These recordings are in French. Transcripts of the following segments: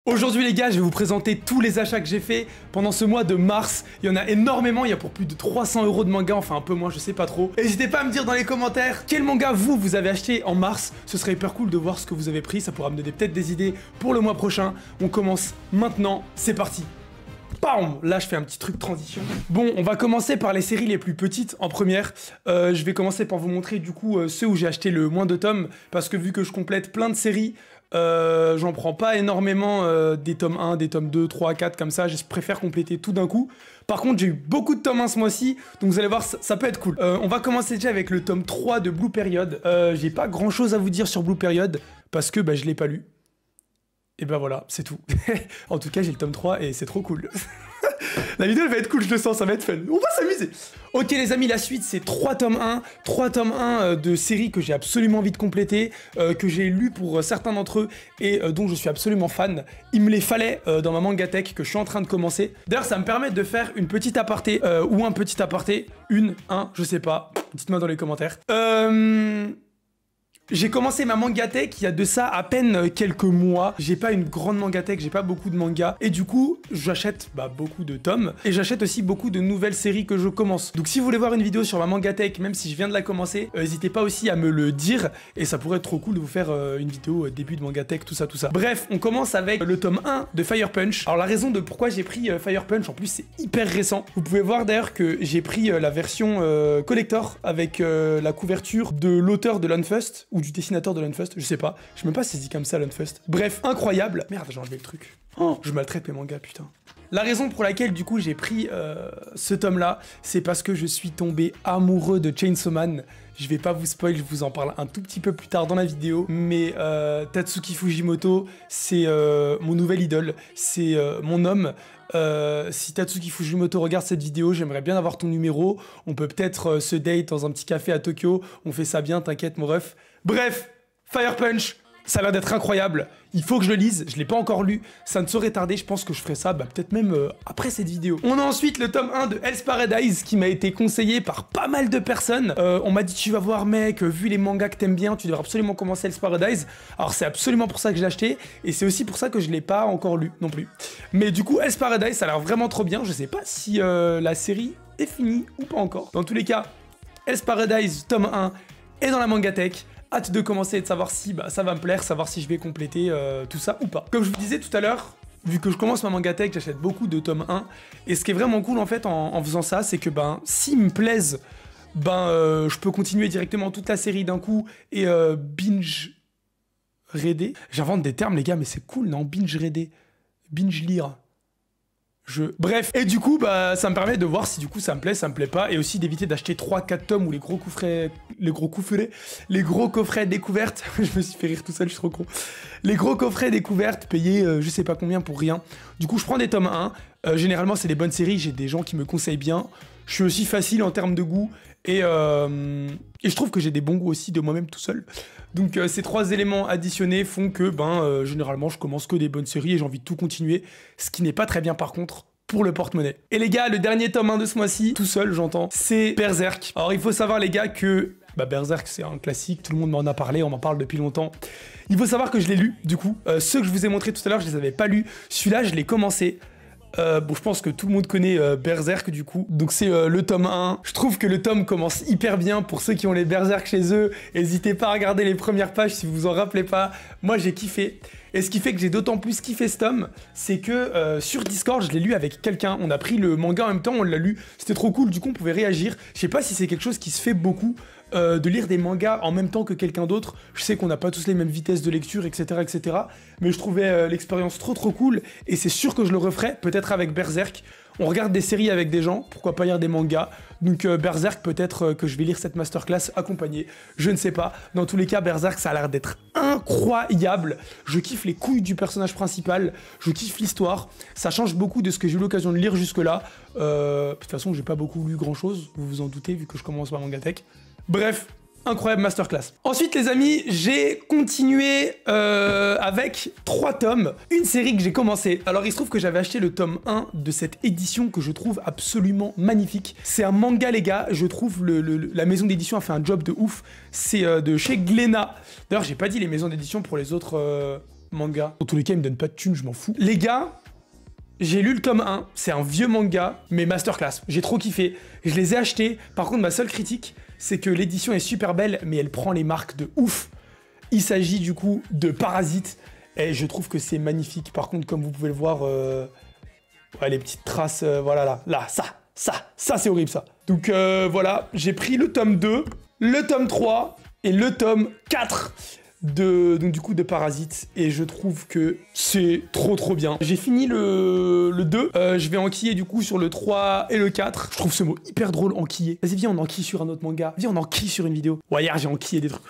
Aujourd'hui les gars, je vais vous présenter tous les achats que j'ai fait pendant ce mois de mars. Il y en a énormément, il y a pour plus de 300 € de manga, enfin un peu moins, je sais pas trop. N'hésitez pas à me dire dans les commentaires quel manga vous avez acheté en mars. Ce serait hyper cool de voir ce que vous avez pris, ça pourra me donner peut-être des idées pour le mois prochain. On commence maintenant, c'est parti. Bam! Là je fais un petit truc transition. Bon, on va commencer par les séries les plus petites en première. Je vais commencer par vous montrer du coup ceux où j'ai acheté le moins de tomes, parce que vu que je complète plein de séries, j'en prends pas énormément des tomes 1, des tomes 2, 3, 4 comme ça, je préfère compléter tout d'un coup. Par contre j'ai eu beaucoup de tomes 1 ce mois-ci, donc vous allez voir ça peut être cool. On va commencer déjà avec le tome 3 de Blue Period. J'ai pas grand chose à vous dire sur Blue Period, parce que je l'ai pas lu. Et ben voilà, c'est tout. En tout cas j'ai le tome 3 et c'est trop cool. La vidéo elle va être cool, je le sens, ça va être fun. On va s'amuser. Ok les amis, la suite c'est 3 tomes 1. 3 tomes 1 de séries que j'ai absolument envie de compléter, que j'ai lu pour certains d'entre eux et dont je suis absolument fan. Il me les fallait dans ma mangatech que je suis en train de commencer. D'ailleurs ça me permet de faire une petite aparté, ou un petit aparté, je sais pas. Dites-moi dans les commentaires. J'ai commencé ma mangatech il y a de ça à peine quelques mois. J'ai pas une grande mangatech, j'ai pas beaucoup de mangas. Et du coup, j'achète beaucoup de tomes. Et j'achète aussi beaucoup de nouvelles séries que je commence. Donc si vous voulez voir une vidéo sur ma mangatech, même si je viens de la commencer, n'hésitez pas aussi à me le dire. Et ça pourrait être trop cool de vous faire une vidéo début de mangatech, tout ça, tout ça. Bref, on commence avec le tome 1 de Fire Punch. Alors la raison de pourquoi j'ai pris Fire Punch, en plus c'est hyper récent. Vous pouvez voir d'ailleurs que j'ai pris la version collector avec la couverture de l'auteur de l'Unfust, ou du dessinateur de l'Unfust, je sais pas. Je sais même pas si c'est dit comme ça l'Unfust. Bref, incroyable. Merde, j'ai enlevé le truc. Oh, je maltraite mes mangas, putain. La raison pour laquelle du coup j'ai pris ce tome là, c'est parce que je suis tombé amoureux de Chainsaw Man. Je vais pas vous spoil, je vous en parle un tout petit peu plus tard dans la vidéo, mais Tatsuki Fujimoto, c'est mon nouvel idole, c'est mon homme. Si Tatsuki Fujimoto regarde cette vidéo, j'aimerais bien avoir ton numéro. On peut peut-être se date dans un petit café à Tokyo. On fait ça bien, t'inquiète mon ref. Bref, Fire Punch, ça a l'air d'être incroyable. Il faut que je le lise, je l'ai pas encore lu. Ça ne saurait tarder, je pense que je ferai ça peut-être même après cette vidéo. On a ensuite le tome 1 de Hell's Paradise qui m'a été conseillé par pas mal de personnes. On m'a dit tu vas voir mec, vu les mangas que t'aimes bien, tu devrais absolument commencer Hell's Paradise. Alors c'est absolument pour ça que je l'ai acheté et c'est aussi pour ça que je l'ai pas encore lu non plus. Mais du coup Hell's Paradise ça a l'air vraiment trop bien. Je sais pas si la série est finie ou pas encore. Dans tous les cas, Hell's Paradise tome 1 est dans la mangatech. Hâte de commencer et de savoir si ça va me plaire, savoir si je vais compléter tout ça ou pas. Comme je vous disais tout à l'heure, vu que je commence ma mangatech, j'achète beaucoup de tomes 1. Et ce qui est vraiment cool en fait en faisant ça, c'est que s'ils me plaisent, je peux continuer directement toute la série d'un coup et binge reader. J'invente des termes les gars, mais c'est cool non? Binge reader, binge lire. Bref, et du coup, ça me permet de voir si du coup ça me plaît pas, et aussi d'éviter d'acheter 3-4 tomes ou les gros coffrets découvertes. Je me suis fait rire tout seul, je suis trop con. Les gros coffrets découvertes, payés je sais pas combien pour rien. Du coup, je prends des tomes 1. Généralement, c'est des bonnes séries, j'ai des gens qui me conseillent bien. Je suis aussi facile en termes de goût, et je trouve que j'ai des bons goûts aussi de moi-même tout seul. Donc ces 3 éléments additionnés font que généralement je commence que des bonnes séries et j'ai envie de tout continuer, ce qui n'est pas très bien par contre pour le porte-monnaie. Et les gars, le dernier tome 1 de ce mois-ci, tout seul j'entends, c'est Berserk. Alors il faut savoir les gars que Berserk c'est un classique, tout le monde m'en a parlé, on m'en parle depuis longtemps. Il faut savoir que je l'ai lu du coup, ceux que je vous ai montrés tout à l'heure je les avais pas lus, celui-là je l'ai commencé. Je pense que tout le monde connaît Berserk du coup, donc c'est le tome 1. Je trouve que le tome commence hyper bien pour ceux qui ont les Berserk chez eux. N'hésitez pas à regarder les premières pages si vous vous en rappelez pas. Moi j'ai kiffé. Et ce qui fait que j'ai d'autant plus kiffé ce tome, c'est que sur Discord, je l'ai lu avec quelqu'un. On a pris le manga en même temps, on l'a lu. C'était trop cool, du coup on pouvait réagir. Je sais pas si c'est quelque chose qui se fait beaucoup, de lire des mangas en même temps que quelqu'un d'autre. Je sais qu'on n'a pas tous les mêmes vitesses de lecture, etc. etc. Mais je trouvais l'expérience trop cool. Et c'est sûr que je le referai, peut-être avec Berserk. On regarde des séries avec des gens, pourquoi pas lire des mangas. Donc Berserk, peut-être que je vais lire cette masterclass accompagnée, je ne sais pas. Dans tous les cas, Berserk, ça a l'air d'être incroyable. Je kiffe les couilles du personnage principal, je kiffe l'histoire. Ça change beaucoup de ce que j'ai eu l'occasion de lire jusque-là. De toute façon, j'ai pas beaucoup lu grand-chose, vous vous en doutez, vu que je commence ma mangatech. Bref, incroyable masterclass. Ensuite les amis, j'ai continué avec 3 tomes, une série que j'ai commencé. Alors il se trouve que j'avais acheté le tome 1 de cette édition que je trouve absolument magnifique. C'est un manga les gars, je trouve la maison d'édition a fait un job de ouf. C'est de chez Glénat. D'ailleurs j'ai pas dit les maisons d'édition pour les autres manga. Dans tous les cas, il me donne pas de thunes, je m'en fous. Les gars, j'ai lu le tome 1, c'est un vieux manga, mais masterclass. J'ai trop kiffé, je les ai achetés. Par contre, ma seule critique, c'est que l'édition est super belle, mais elle prend les marques de ouf. Il s'agit du coup de Parasite, et je trouve que c'est magnifique. Par contre, comme vous pouvez le voir, ouais, les petites traces, voilà, là, ça c'est horrible ça. Donc voilà, j'ai pris le tome 2, le tome 3 et le tome 4 donc du coup de Parasite, et je trouve que c'est trop bien. J'ai fini le 2, je vais enquiller du coup sur le 3 et le 4. Je trouve ce mot hyper drôle, enquiller. Vas-y, viens, on enquille sur un autre manga. Viens, on enquille sur une vidéo. Ouais, hier j'ai enquillé des trucs.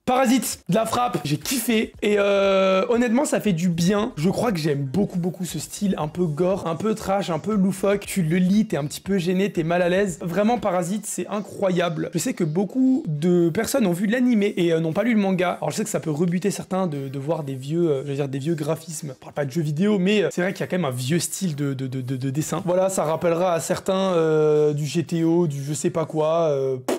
Parasite, de la frappe, j'ai kiffé, et honnêtement ça fait du bien. Je crois que j'aime beaucoup ce style un peu gore, un peu trash, un peu loufoque. Tu le lis, t'es un petit peu gêné, t'es mal à l'aise. Vraiment Parasite, c'est incroyable. Je sais que beaucoup de personnes ont vu l'animé et n'ont pas lu le manga. Alors je sais que ça peut rebuter certains de voir des vieux, je veux dire des vieux graphismes. Je parle pas de jeux vidéo, mais c'est vrai qu'il y a quand même un vieux style de dessin. Voilà, ça rappellera à certains du GTO, du je sais pas quoi,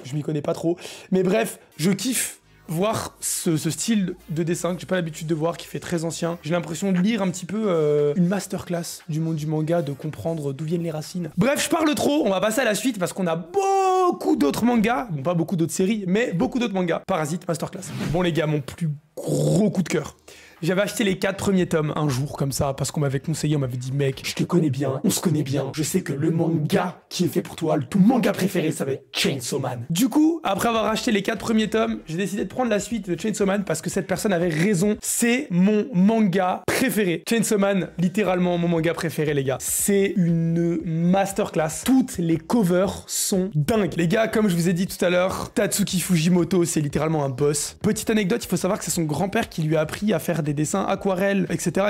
je m'y connais pas trop. Mais bref, je kiffe voir ce style de dessin que j'ai pas l'habitude de voir, qui fait très ancien. J'ai l'impression de lire un petit peu une masterclass du monde du manga, de comprendre d'où viennent les racines. Bref, je parle trop, on va passer à la suite parce qu'on a beaucoup d'autres mangas, bon pas beaucoup d'autres séries, mais beaucoup d'autres mangas. Parasite, masterclass. Bon les gars, mon plus gros coup de cœur. J'avais acheté les 4 premiers tomes un jour comme ça, parce qu'on m'avait conseillé, on m'avait dit mec, je te connais bien, on se connaît bien, je sais que le manga qui est fait pour toi, ton manga préféré, ça va être Chainsaw Man. Du coup, après avoir acheté les 4 premiers tomes, j'ai décidé de prendre la suite de Chainsaw Man parce que cette personne avait raison, c'est mon manga préféré. Chainsaw Man, littéralement mon manga préféré les gars. C'est une masterclass. Toutes les covers sont dingues. Les gars, comme je vous ai dit tout à l'heure, Tatsuki Fujimoto, c'est littéralement un boss. Petite anecdote, il faut savoir que c'est son grand-père qui lui a appris à faire des dessins aquarelles, etc.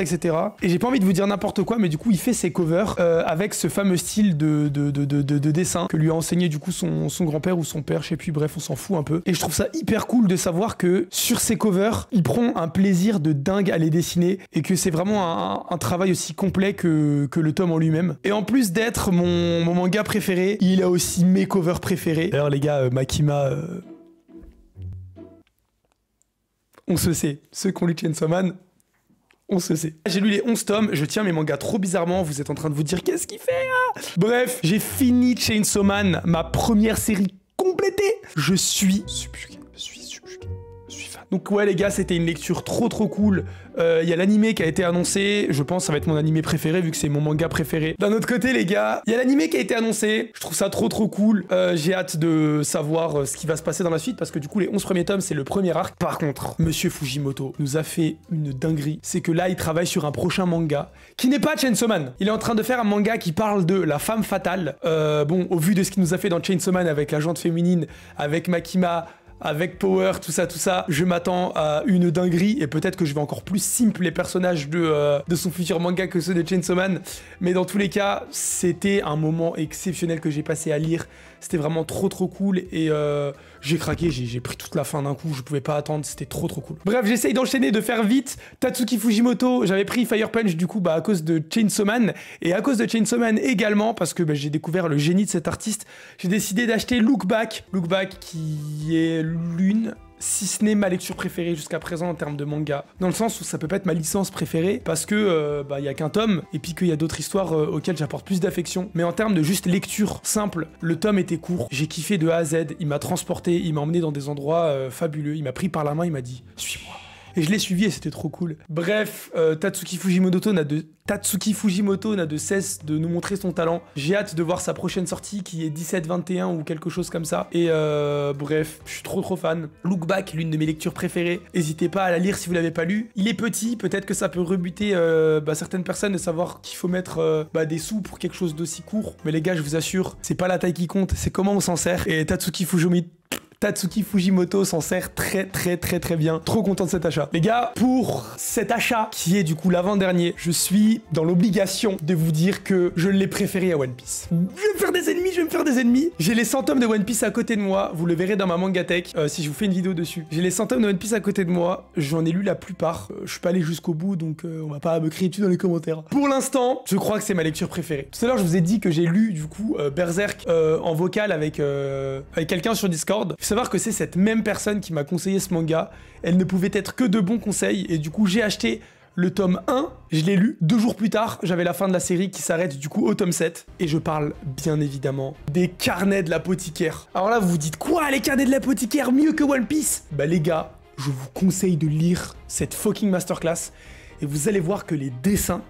Et j'ai pas envie de vous dire n'importe quoi, mais du coup, il fait ses covers avec ce fameux style de dessin que lui a enseigné du coup son grand-père ou son père, je sais plus, bref, on s'en fout un peu. Et je trouve ça hyper cool de savoir que sur ses covers, il prend un plaisir de dingue à les dessiner et que c'est vraiment un travail aussi complet que le tome en lui-même. Et en plus d'être mon manga préféré, il a aussi mes covers préférés. D'ailleurs, les gars, Makima... on se sait. Ceux qui ont lu Chainsaw Man, on se sait. J'ai lu les 11 tomes, je tiens mes mangas trop bizarrement, vous êtes en train de vous dire qu'est-ce qu'il fait là. Bref, j'ai fini Chainsaw Man, ma première série complétée. Je suis subjugué, je suis fan. Donc ouais les gars, c'était une lecture trop cool. Il y a l'animé qui a été annoncé, je pense que ça va être mon animé préféré vu que c'est mon manga préféré. D'un autre côté les gars, il y a l'animé qui a été annoncé, je trouve ça trop cool. J'ai hâte de savoir ce qui va se passer dans la suite parce que du coup les 11 premiers tomes c'est le premier arc. Par contre, Monsieur Fujimoto nous a fait une dinguerie, c'est que là il travaille sur un prochain manga qui n'est pas Chainsaw Man. Il est en train de faire un manga qui parle de la femme fatale. Bon, au vu de ce qu'il nous a fait dans Chainsaw Man avec la jante féminine, avec Makima, avec Power, tout ça, je m'attends à une dinguerie et peut-être que je vais encore plus simple les personnages de son futur manga que ceux de Chainsaw Man, mais dans tous les cas, c'était un moment exceptionnel que j'ai passé à lire, c'était vraiment trop cool et j'ai craqué, j'ai pris toute la fin d'un coup, je pouvais pas attendre, c'était trop cool. Bref, j'essaye d'enchaîner, de faire vite. Tatsuki Fujimoto, j'avais pris Fire Punch du coup à cause de Chainsaw Man et à cause de Chainsaw Man également parce que j'ai découvert le génie de cet artiste, j'ai décidé d'acheter Look Back qui est l'une, si ce n'est ma lecture préférée jusqu'à présent en termes de manga, dans le sens où ça peut pas être ma licence préférée parce que y a qu'un tome et puis qu'il y a d'autres histoires auxquelles j'apporte plus d'affection, mais en termes de juste lecture simple, le tome était court, j'ai kiffé de A à Z, il m'a transporté, il m'a emmené dans des endroits fabuleux, il m'a pris par la main, il m'a dit suis-moi. Et je l'ai suivi et c'était trop cool. Bref, Tatsuki Fujimoto n'a de cesse de nous montrer son talent. J'ai hâte de voir sa prochaine sortie qui est 17-21 ou quelque chose comme ça. Et bref, je suis trop fan. Look Back, l'une de mes lectures préférées. N'hésitez pas à la lire si vous l'avez pas lu. Il est petit, peut-être que ça peut rebuter certaines personnes de savoir qu'il faut mettre des sous pour quelque chose d'aussi court. Mais les gars, je vous assure, c'est pas la taille qui compte, c'est comment on s'en sert. Et Tatsuki Fujimoto s'en sert très bien. Trop content de cet achat. Les gars, pour cet achat, qui est du coup l'avant-dernier, je suis dans l'obligation de vous dire que je l'ai préféré à One Piece. Je vais me faire des ennemis. J'ai les 100 tomes de One Piece à côté de moi. Vous le verrez dans ma mangatech si je vous fais une vidéo dessus. J'ai les 100 tomes de One Piece à côté de moi. J'en ai lu la plupart. Je suis pas allé jusqu'au bout, donc on va pas me crier dessus dans les commentaires. Pour l'instant, je crois que c'est ma lecture préférée. Tout à l'heure, je vous ai dit que j'ai lu du coup Berserk en vocal avec quelqu'un sur Discord. savoir que c'est cette même personne qui m'a conseillé ce manga. Elle ne pouvait être que de bons conseils, et du coup j'ai acheté le tome 1, je l'ai lu, 2 jours plus tard, j'avais la fin de la série qui s'arrête du coup au tome 7. Et je parle bien évidemment des carnets de l'apothicaire. Alors là vous vous dites quoi, les carnets de l'apothicaire mieux que One Piece? Bah les gars, je vous conseille de lire cette fucking masterclass, et vous allez voir que les dessins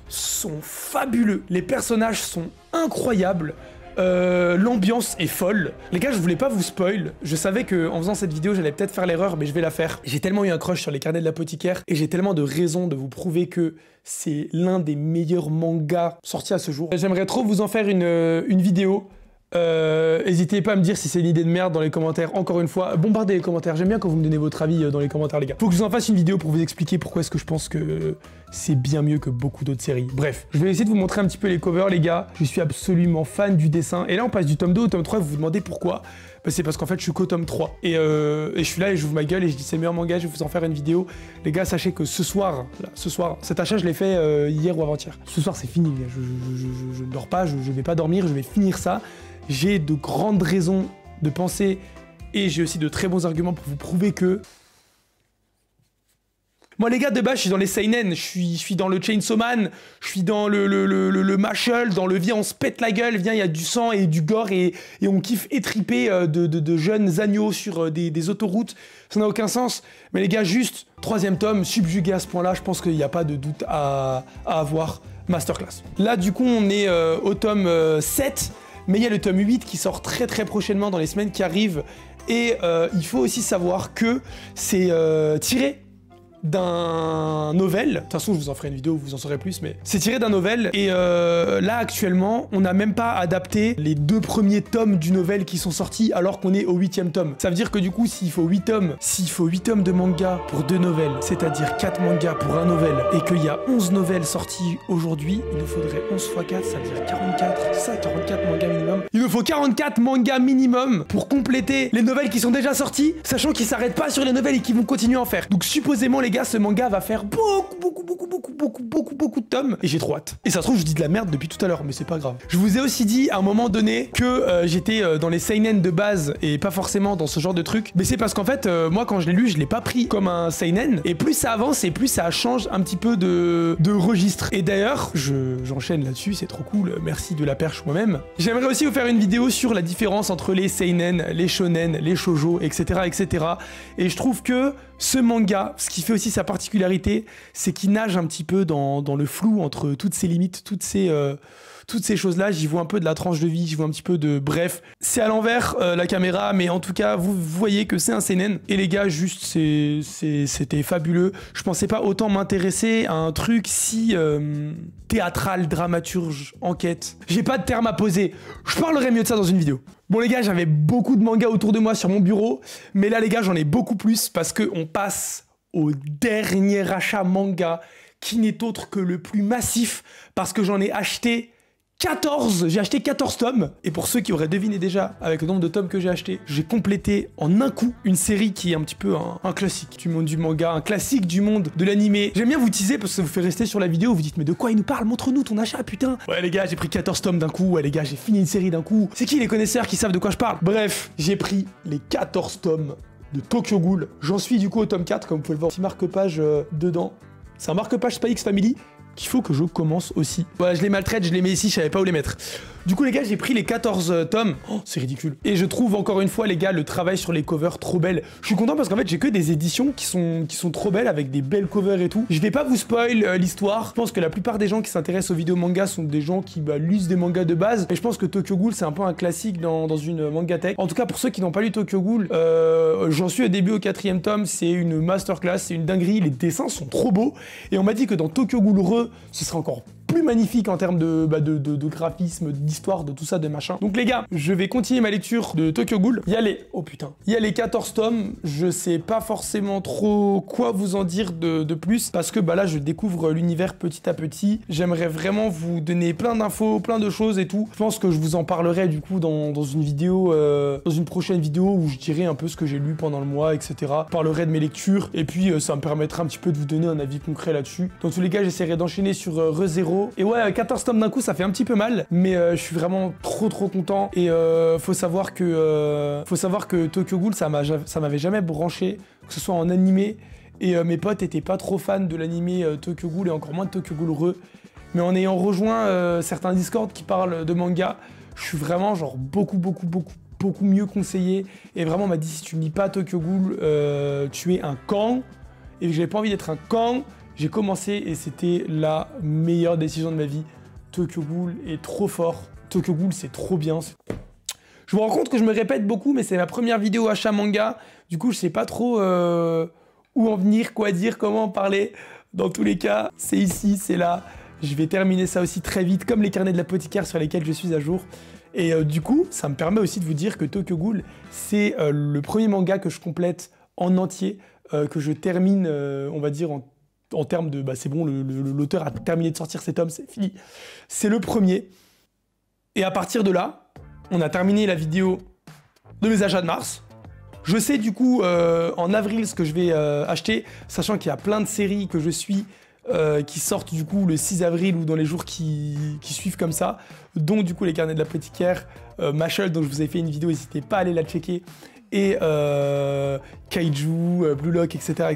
sont fabuleux, les personnages sont incroyables, l'ambiance est folle. Les gars, je voulais pas vous spoil, je savais que en faisant cette vidéo j'allais peut-être faire l'erreur, mais je vais la faire. J'ai tellement eu un crush sur les carnets de l'apothicaire, et j'ai tellement de raisons de vous prouver que c'est l'un des meilleurs mangas sortis à ce jour. J'aimerais trop vous en faire une vidéo. N'hésitez pas à me dire si c'est une idée de merde dans les commentaires. Encore une fois, bombardez les commentaires. J'aime bien quand vous me donnez votre avis dans les commentaires, les gars. Faut que je vous en fasse une vidéo pour vous expliquer pourquoi est-ce que je pense que c'est bien mieux que beaucoup d'autres séries. Bref, je vais essayer de vous montrer un petit peu les covers, les gars. Je suis absolument fan du dessin. Et là, on passe du tome 2 au tome 3. Vous vous demandez pourquoi? Bah, c'est parce qu'en fait, je suis qu'au tome 3. Et je suis là et j'ouvre ma gueule et je dis c'est le meilleur manga, je vais vous en faire une vidéo. Les gars, sachez que ce soir, cet achat, je l'ai fait hier ou avant-hier. Ce soir, c'est fini, les gars. Je ne dors pas, je vais pas dormir, je vais finir ça. J'ai de grandes raisons de penser, et j'ai aussi de très bons arguments pour vous prouver que... Moi les gars, de base, je suis dans les seinen, je suis dans le Chainsaw Man, je suis dans le Mashal, dans le viens on se pète la gueule, viens il y a du sang et du gore et on kiffe étriper de jeunes agneaux sur des autoroutes, ça n'a aucun sens. Mais les gars, juste, 3e tome, subjugué à ce point-là, je pense qu'il n'y a pas de doute à avoir, masterclass. Là du coup on est au tome 7, mais il y a le tome 8 qui sort très prochainement dans les semaines qui arrivent, et il faut aussi savoir que c'est tiré d'un novel. De toute façon, je vous en ferai une vidéo où vous en saurez plus, mais c'est tiré d'un novel. Et là, actuellement, on n'a même pas adapté les 2 premiers tomes du novel qui sont sortis alors qu'on est au 8e tome. Ça veut dire que du coup, s'il faut 8 tomes de manga pour 2 novels, c'est-à-dire 4 mangas pour un novel, et qu'il y a 11 novels sortis aujourd'hui, il nous faudrait 11 x 4, ça veut dire 44. C'est ça, 44 mangas minimum. Il nous faut 44 mangas minimum pour compléter les novels qui sont déjà sortis, sachant qu'ils s'arrêtent pas sur les novels et qu'ils vont continuer à en faire. Donc supposément, les gars, ce manga va faire beaucoup de tomes, et j'ai trop hâte. Et ça se trouve, je dis de la merde depuis tout à l'heure, mais c'est pas grave. Je vous ai aussi dit à un moment donné que j'étais dans les seinen de base et pas forcément dans ce genre de truc, mais c'est parce qu'en fait, moi quand je l'ai lu, je l'ai pas pris comme un seinen, et plus ça avance et plus ça change un petit peu de registre. Et d'ailleurs, j'enchaîne là-dessus, c'est trop cool, merci de la perche moi-même. J'aimerais aussi vous faire une vidéo sur la différence entre les seinen, les shonen, les shoujo, etc. etc. Et je trouve que ce manga, ce qui fait aussi sa particularité, c'est qu'il nage un petit peu dans le flou entre toutes ces limites, toutes ces choses-là. J'y vois un peu de la tranche de vie, j'y vois un petit peu de... Bref, c'est à l'envers la caméra, mais en tout cas, vous voyez que c'est un seinen. Et les gars, juste, c'était fabuleux. Je pensais pas autant m'intéresser à un truc si théâtral, dramaturge, enquête. J'ai pas de terme à poser. Je parlerai mieux de ça dans une vidéo. Bon les gars, j'avais beaucoup de mangas autour de moi sur mon bureau, mais là les gars, j'en ai beaucoup plus parce qu'on passe au dernier achat manga qui n'est autre que le plus massif parce que j'en ai acheté 14, j'ai acheté 14 tomes, et pour ceux qui auraient deviné déjà avec le nombre de tomes que j'ai acheté, j'ai complété en un coup une série qui est un petit peu un classique du monde du manga, un classique du monde de l'animé. J'aime bien vous teaser parce que ça vous fait rester sur la vidéo, vous dites mais de quoi il nous parle, montre-nous ton achat putain. Ouais les gars, j'ai pris 14 tomes d'un coup, ouais les gars, j'ai fini une série d'un coup. C'est qui les connaisseurs qui savent de quoi je parle? Bref, j'ai pris les 14 tomes de Tokyo Ghoul. J'en suis du coup au tome 4, comme vous pouvez le voir, petit marque-page dedans. C'est un marque-page Spy X Family qu'il faut que je commence aussi. Voilà, je les maltraite, je les mets ici, je savais pas où les mettre. Du coup les gars, j'ai pris les 14 tomes. Oh, c'est ridicule. Et je trouve encore une fois les gars, le travail sur les covers trop belles. Je suis content parce qu'en fait, j'ai que des éditions qui sont trop belles avec des belles covers et tout. Je vais pas vous spoil l'histoire. Je pense que la plupart des gens qui s'intéressent aux vidéos manga sont des gens qui lisent des mangas de base. Et je pense que Tokyo Ghoul, c'est un peu un classique dans une mangatech. En tout cas, pour ceux qui n'ont pas lu Tokyo Ghoul, j'en suis au début au 4e tome. C'est une masterclass, c'est une dinguerie. Les dessins sont trop beaux. Et on m'a dit que dans Tokyo Ghoul ce serait encore plus magnifique en termes de graphisme, d'histoire, de tout ça, de machin. Donc les gars, je vais continuer ma lecture de Tokyo Ghoul. Il y a les... Oh putain. Il y a les 14 tomes. Je sais pas forcément trop quoi vous en dire de plus, parce que là, je découvre l'univers petit à petit. J'aimerais vraiment vous donner plein d'infos, plein de choses et tout. Je pense que je vous en parlerai du coup dans une vidéo, dans une prochaine vidéo où je dirai un peu ce que j'ai lu pendant le mois, etc. Je parlerai de mes lectures, et puis ça me permettra un petit peu de vous donner un avis concret là-dessus. Dans tous les cas, j'essaierai d'enchaîner sur ReZero, vidéo. Et ouais, 14 tomes d'un coup, ça fait un petit peu mal, mais je suis vraiment trop content. Et faut savoir que Tokyo Ghoul, ça m'avait jamais branché, que ce soit en animé. Et mes potes étaient pas trop fans de l'animé Tokyo Ghoul et encore moins de Tokyo Ghoul Re. Mais en ayant rejoint certains Discord qui parlent de manga, je suis vraiment genre beaucoup mieux conseillé. Et vraiment on m'a dit si tu ne lis pas Tokyo Ghoul, tu es un can. Et j'avais pas envie d'être un can. J'ai commencé et c'était la meilleure décision de ma vie. Tokyo Ghoul est trop fort. Tokyo Ghoul c'est trop bien. Je me rends compte que je me répète beaucoup, mais c'est ma première vidéo achat manga. Du coup je sais pas trop où en venir, quoi dire, comment en parler. Dans tous les cas, c'est ici, c'est là. Je vais terminer ça aussi très vite, comme les carnets de l'apothicaire sur lesquels je suis à jour. Et du coup, ça me permet aussi de vous dire que Tokyo Ghoul, c'est le premier manga que je complète en entier, que je termine, on va dire, en termes de... Bah c'est bon, l'auteur a terminé de sortir cet tome, c'est fini. C'est le premier. Et à partir de là, on a terminé la vidéo de mes achats de mars. Je sais du coup en avril ce que je vais acheter, sachant qu'il y a plein de séries que je suis qui sortent du coup le 6 avril ou dans les jours qui suivent comme ça, dont du coup les carnets de l'apothicaire, Mashal dont je vous ai fait une vidéo, n'hésitez pas à aller la checker, et Kaiju, Blue Lock, etc.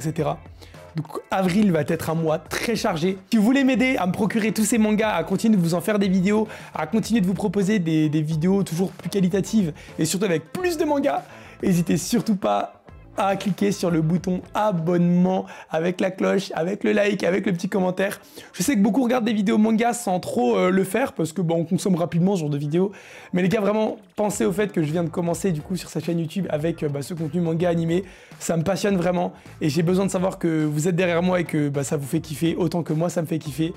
Donc avril va être un mois très chargé. Si vous voulez m'aider à me procurer tous ces mangas, à continuer de vous en faire des vidéos, à continuer de vous proposer des vidéos toujours plus qualitatives et surtout avec plus de mangas, n'hésitez surtout pas à cliquer sur le bouton abonnement avec la cloche, avec le like, avec le petit commentaire. Je sais que beaucoup regardent des vidéos manga sans trop le faire parce que on consomme rapidement ce genre de vidéos. Mais les gars, vraiment, pensez au fait que je viens de commencer du coup sur cette chaîne YouTube avec ce contenu manga animé. Ça me passionne vraiment et j'ai besoin de savoir que vous êtes derrière moi et que ça vous fait kiffer autant que moi ça me fait kiffer.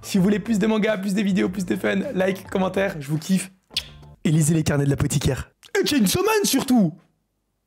Si vous voulez plus de mangas, plus de vidéos, plus de fun, like, commentaire, je vous kiffe. Et lisez les carnets de l'apothicaire. Et Chainsaw Man surtout!